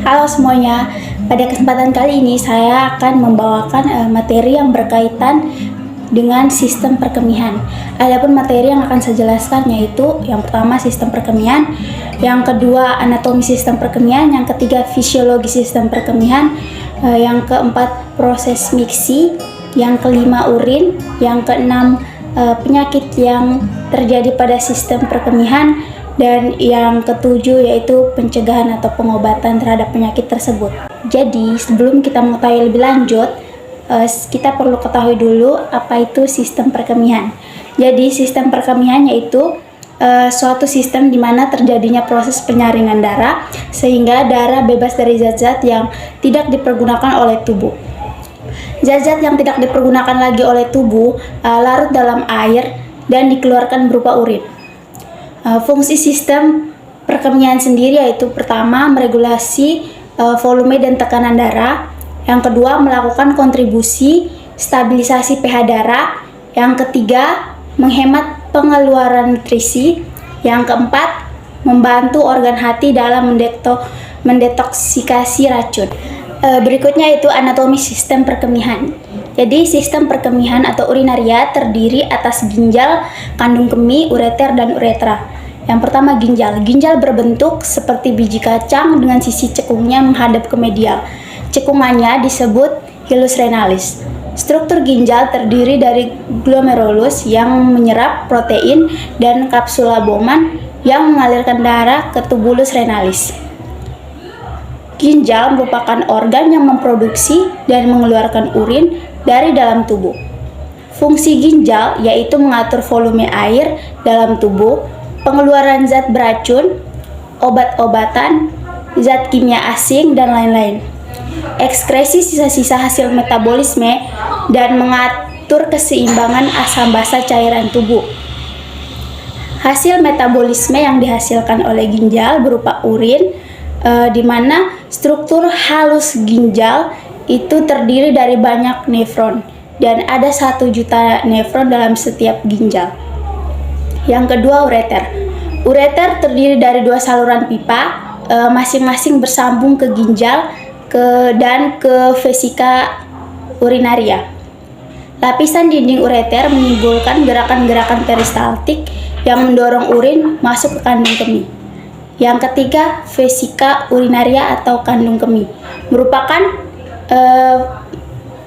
Halo semuanya, pada kesempatan kali ini saya akan membawakan materi yang berkaitan dengan sistem perkemihan. Adapun materi yang akan saya jelaskan yaitu yang pertama sistem perkemihan, yang kedua anatomi sistem perkemihan, yang ketiga fisiologi sistem perkemihan, yang keempat proses miksi, yang kelima urin, yang keenam penyakit yang terjadi pada sistem perkemihan, dan yang ketujuh yaitu pencegahan atau pengobatan terhadap penyakit tersebut. Jadi sebelum kita mengetahui lebih lanjut, kita perlu ketahui dulu apa itu sistem perkemihan. Jadi sistem perkemihan yaitu suatu sistem di mana terjadinya proses penyaringan darah sehingga darah bebas dari zat-zat yang tidak dipergunakan oleh tubuh. Zat-zat yang tidak dipergunakan lagi oleh tubuh larut dalam air dan dikeluarkan berupa urin. Fungsi sistem perkemihan sendiri yaitu pertama meregulasi volume dan tekanan darah, yang kedua melakukan kontribusi stabilisasi pH darah, yang ketiga menghemat pengeluaran nutrisi, yang keempat membantu organ hati dalam mendetoksikasi racun. Berikutnya itu anatomi sistem perkemihan. Jadi sistem perkemihan atau urinaria terdiri atas ginjal, kandung kemih, ureter, dan uretra. Yang pertama ginjal. Ginjal berbentuk seperti biji kacang dengan sisi cekungnya menghadap ke medial. Cekungannya disebut hilus renalis. Struktur ginjal terdiri dari glomerulus yang menyerap protein dan kapsula Bowman yang mengalirkan darah ke tubulus renalis. Ginjal merupakan organ yang memproduksi dan mengeluarkan urin dari dalam tubuh. Fungsi ginjal yaitu mengatur volume air dalam tubuh, pengeluaran zat beracun, obat-obatan, zat kimia asing, dan lain-lain. Ekskresi sisa-sisa hasil metabolisme dan mengatur keseimbangan asam basa cairan tubuh. Hasil metabolisme yang dihasilkan oleh ginjal berupa urin, di mana struktur halus ginjal itu terdiri dari banyak nefron dan ada 1 juta nefron dalam setiap ginjal. Yang kedua ureter. Ureter terdiri dari 2 saluran pipa, masing-masing bersambung ke ginjal dan ke vesika urinaria. Lapisan dinding ureter menimbulkan gerakan-gerakan peristaltik yang mendorong urin masuk ke kandung kemih. Yang ketiga, vesika urinaria atau kandung kemih merupakan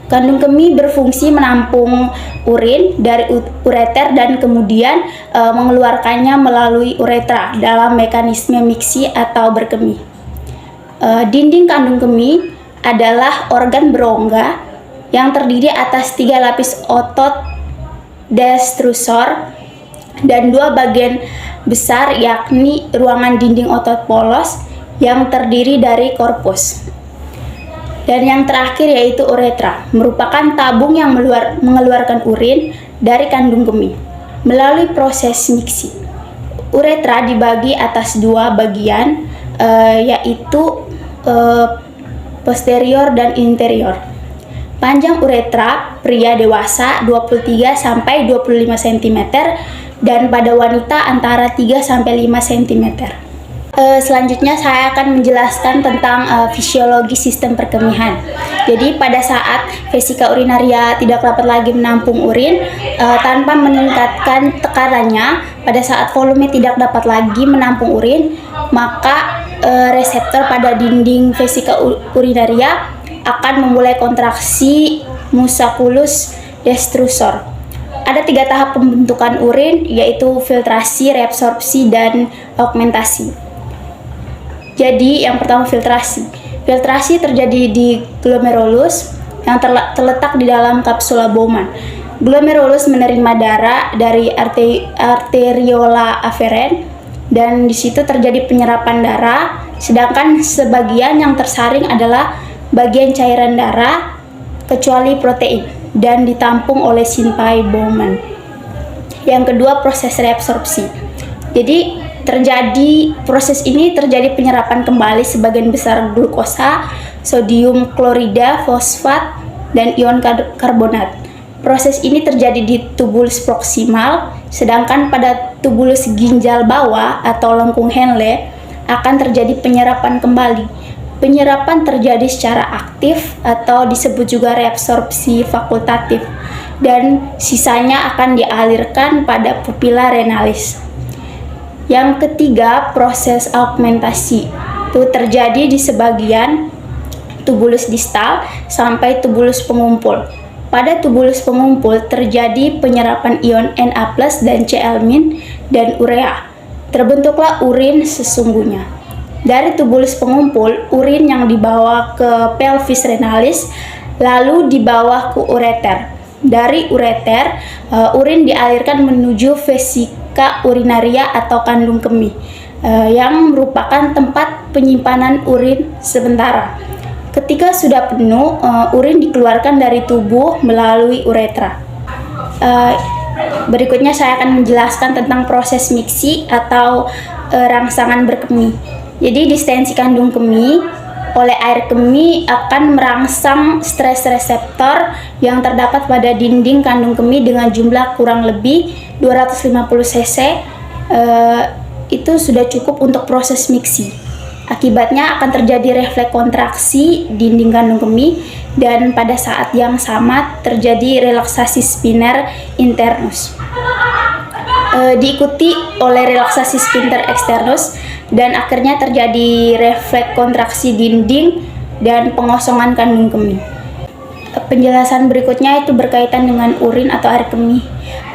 kandung kemih berfungsi menampung urin dari ureter dan kemudian mengeluarkannya melalui uretra dalam mekanisme miksi atau berkemih. Dinding kandung kemih adalah organ berongga yang terdiri atas 3 lapis otot destrusor dan 2 bagian besar yakni ruangan dinding otot polos yang terdiri dari korpus. Dan yang terakhir yaitu uretra, merupakan tabung yang mengeluarkan urin dari kandung kemih melalui proses miksi. Uretra dibagi atas 2 bagian, yaitu posterior dan interior. Panjang uretra pria dewasa 23 sampai 25 cm dan pada wanita antara 3 sampai 5 cm. Selanjutnya saya akan menjelaskan tentang fisiologi sistem perkemihan. Jadi pada saat vesika urinaria tidak dapat lagi menampung urin tanpa meningkatkan tekanannya, pada saat volume tidak dapat lagi menampung urin, maka reseptor pada dinding vesika urinaria akan memulai kontraksi musculus destrusor. Ada 3 tahap pembentukan urin, yaitu filtrasi, reabsorpsi, dan augmentasi. Jadi yang pertama filtrasi. Filtrasi terjadi di glomerulus yang terletak di dalam kapsula Bowman. Glomerulus menerima darah dari arteriola aferen dan di situ terjadi penyerapan darah, sedangkan sebagian yang tersaring adalah bagian cairan darah kecuali protein dan ditampung oleh simpai Bowman. Yang kedua proses reabsorpsi. Jadi proses ini terjadi penyerapan kembali sebagian besar glukosa, sodium klorida, fosfat, dan ion karbonat. Proses ini terjadi di tubulus proksimal, sedangkan pada tubulus ginjal bawah atau lengkung Henle akan terjadi penyerapan kembali Penyerapan terjadi secara aktif atau disebut juga reabsorpsi fakultatif, dan sisanya akan dialirkan pada pupila renalis. Yang ketiga, proses augmentasi. Itu terjadi di sebagian tubulus distal sampai tubulus pengumpul. Pada tubulus pengumpul terjadi penyerapan ion Na+ dan Cl- dan urea. Terbentuklah urin sesungguhnya. Dari tubulus pengumpul, urin yang dibawa ke pelvis renalis lalu dibawa ke ureter. Dari ureter, urin dialirkan menuju vesika urinaria atau kandung kemih, yang merupakan tempat penyimpanan urin sementara. Ketika sudah penuh, urin dikeluarkan dari tubuh melalui uretra. Berikutnya saya akan menjelaskan tentang proses miksi atau rangsangan berkemih. Jadi distensi kandung kemih oleh air kemih akan merangsang stres reseptor yang terdapat pada dinding kandung kemih dengan jumlah kurang lebih 250 cc. Itu sudah cukup untuk proses miksi. Akibatnya akan terjadi refleks kontraksi dinding kandung kemih, dan pada saat yang sama terjadi relaksasi sphincter internus. Diikuti oleh relaksasi sphincter externus, dan akhirnya terjadi refleks kontraksi dinding dan pengosongan kandung kemih. Penjelasan berikutnya itu berkaitan dengan urin atau air kemih.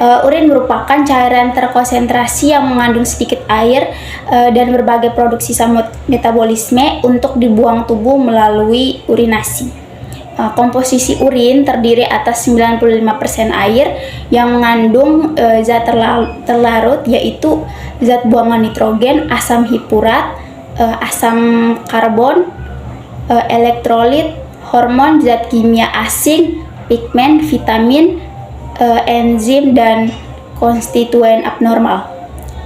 Urin merupakan cairan terkonsentrasi yang mengandung sedikit air dan berbagai produksi metabolisme untuk dibuang tubuh melalui urinasi. Komposisi urin terdiri atas 95% air yang mengandung zat terlarut, yaitu zat buangan nitrogen, asam hipurat, asam karbon, elektrolit, hormon, zat kimia asing, pigmen, vitamin, enzim, dan konstituen abnormal.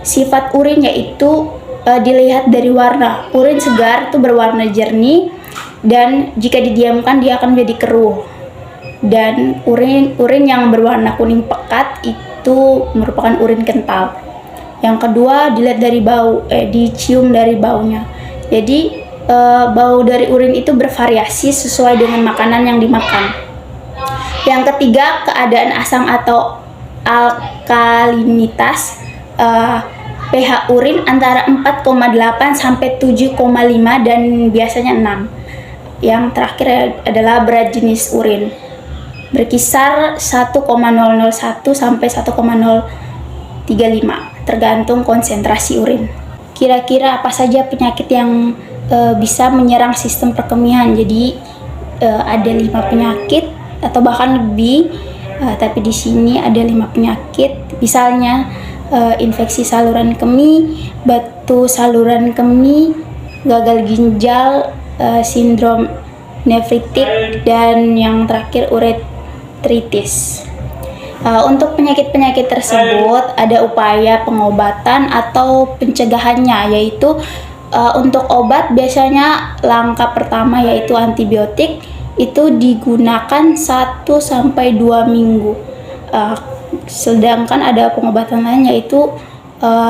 Sifat urin yaitu dilihat dari warna. Urin segar itu berwarna jernih, dan jika didiamkan dia akan menjadi keruh. Dan urin yang berwarna kuning pekat itu merupakan urin kental. Yang kedua, dilihat dari bau, dicium dari baunya. Jadi bau dari urin itu bervariasi sesuai dengan makanan yang dimakan. Yang ketiga, keadaan asam atau alkalinitas. pH urin antara 4,8 sampai 7,5 dan biasanya 6. Yang terakhir adalah berat jenis urin, berkisar 1,001 sampai 1,035 tergantung konsentrasi urin. Kira-kira apa saja penyakit yang bisa menyerang sistem perkemihan? Jadi ada 5 penyakit atau bahkan lebih, tapi di sini ada 5 penyakit. Misalnya infeksi saluran kemih, batu saluran kemih, gagal ginjal, sindrom nefritik, dan yang terakhir uretritis. Untuk penyakit-penyakit tersebut ada upaya pengobatan atau pencegahannya, yaitu untuk obat biasanya langkah pertama yaitu antibiotik, itu digunakan 1-2 minggu. Sedangkan ada pengobatan lain yaitu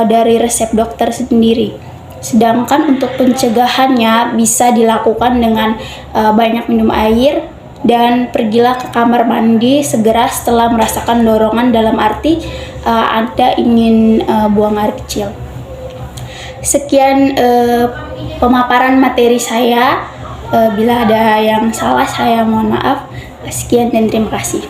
dari resep dokter sendiri. Sedangkan untuk pencegahannya bisa dilakukan dengan banyak minum air dan pergilah ke kamar mandi segera setelah merasakan dorongan, dalam arti Anda ingin buang air kecil. Sekian pemaparan materi saya. Bila ada yang salah saya mohon maaf. Sekian dan terima kasih.